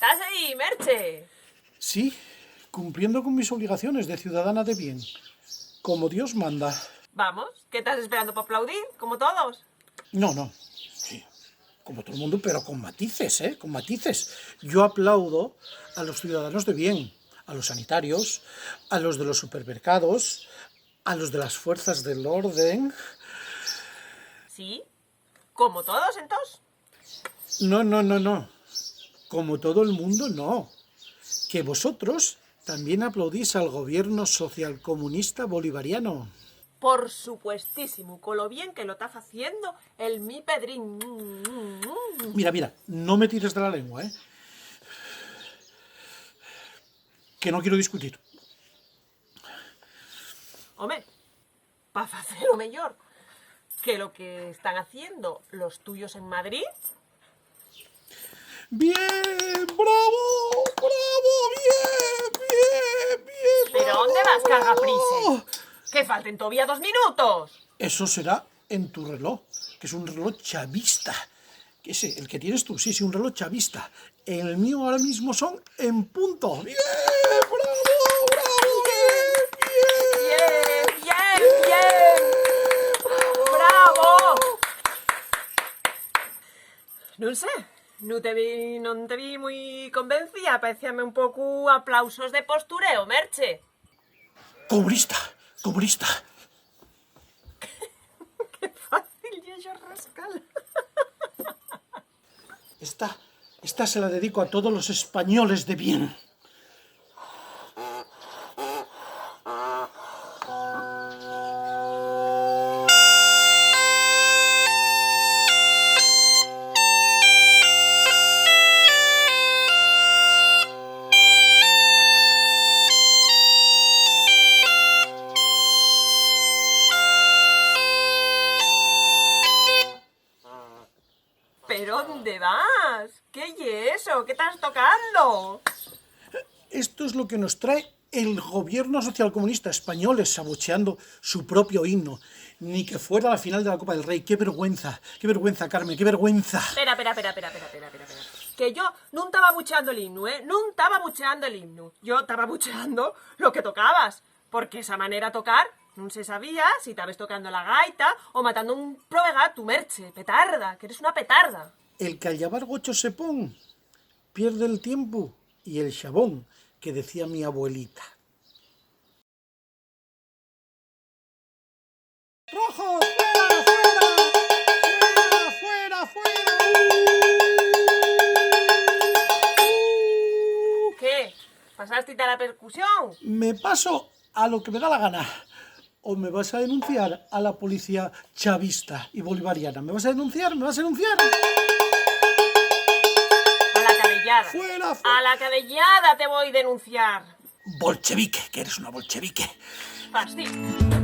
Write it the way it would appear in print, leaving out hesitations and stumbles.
¿Estás ahí, Merche? Sí, cumpliendo con mis obligaciones de ciudadana de bien, como Dios manda. Vamos, ¿qué estás esperando para aplaudir? Como todos. No, sí, como todo el mundo, pero con matices, ¿eh? Con matices. Yo aplaudo a los ciudadanos de bien, a los sanitarios, a los de los supermercados, a los de las fuerzas del orden. ¿Sí? ¿Como todos, entonces? No. Como todo el mundo, no. Que vosotros también aplaudís al gobierno socialcomunista bolivariano. Por supuestísimo, con lo bien que lo está haciendo el mi Pedrín. Mira, no me tires de la lengua, ¿eh? Que no quiero discutir. Hombre, para hacerlo mejor que lo que están haciendo los tuyos en Madrid. ¡Bien! ¡Bravo! ¡Bien! ¿Pero ¡Bravo! dónde vas, ¡Bravo! cagaprise? Que falten todavía 2 minutos. Eso será en tu reloj, que es un reloj chavista. El que tienes tú, sí, un reloj chavista. El mío ahora mismo son en punto. ¡Bien! ¡Bravo! Bien. Bravo. No sé, no te vi muy convencida. Parecíame un poco aplausos de postureo, Merche. Comunista. Qué fácil y yo rascal. Esta se la dedico a todos los españoles de bien. ¿Pero dónde vas? ¿Qué es eso? ¿Qué estás tocando? Esto es lo que nos trae el gobierno socialcomunista español, sabocheando su propio himno. Ni que fuera la final de la Copa del Rey. ¡Qué vergüenza, Carmen, qué vergüenza! Espera. Que yo no estaba bucheando el himno, ¿eh? No estaba bucheando el himno. Yo estaba bucheando lo que tocabas. Porque esa manera de tocar no se sabía si estabas tocando la gaita o matando un provega tu Merche. Petarda, que eres una petarda. El que al llevar gocho se pon, pierde el tiempo y el chabón, que decía mi abuelita. ¡Rojo! ¡Fuera! ¿Qué? ¿Pasaste a la percusión? Me paso a lo que me da la gana. ¿O me vas a denunciar a la policía chavista y bolivariana? ¿Me vas a denunciar? A la cabellada. ¡Fuera! A la cabellada te voy a denunciar. Bolchevique, que eres una bolchevique. Fastidio.